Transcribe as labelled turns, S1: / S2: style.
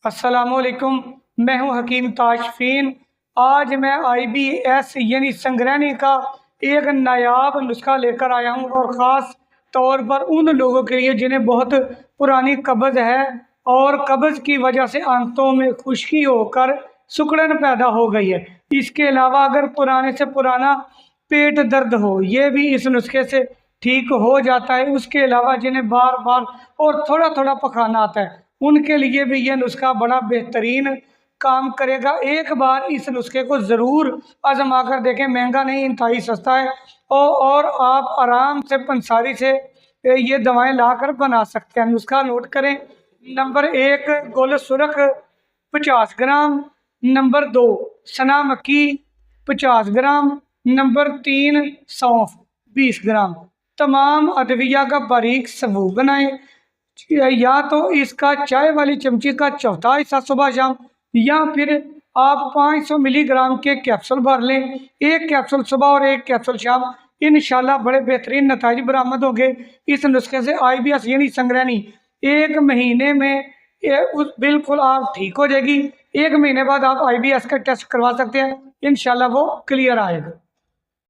S1: अस्सलामुअलैकुम। मैं हूं हकीम ताशफीन। आज मैं IBS यानी संग्रहणी का एक नायाब नुस्खा लेकर आया हूं और ख़ास तौर पर उन लोगों के लिए जिन्हें बहुत पुरानी कब्ज़ है और कब्ज़ की वजह से आंतों में खुश्की होकर सिकुड़न पैदा हो गई है। इसके अलावा अगर पुराने से पुराना पेट दर्द हो, ये भी इस नुस्खे से ठीक हो जाता है। उसके अलावा जिन्हें बार बार और थोड़ा थोड़ा पखाना आता है, उनके लिए भी ये नुस्खा बड़ा बेहतरीन काम करेगा। एक बार इस नुस्खे को ज़रूर आजमा कर देखें, महंगा नहीं, इंतहाई सस्ता है और आप आराम से पंसारी से ये दवाएं लाकर बना सकते हैं। नुस्खा नोट करें। नंबर 1 गोल सुरख 50 ग्राम। नंबर 2 सना मक्की 50 ग्राम। नंबर 3 सौंफ 20 ग्राम। तमाम अदविया का बारीक सबूत बनाएं। या तो इसका चाय वाली चमची का चौथा हिस्सा सुबह शाम, या फिर आप 500 मिलीग्राम के कैप्सूल भर लें। एक कैप्सूल सुबह और एक कैप्सूल शाम। इंशाल्लाह बड़े बेहतरीन नतीजे बरामद होंगे। इस नुस्खे से IBS यानी संग्रहणी 1 महीने में बिल्कुल आप ठीक हो जाएगी। 1 महीने बाद आप IBS का टेस्ट करवा सकते हैं, इंशाल्लाह वो क्लियर आएगा।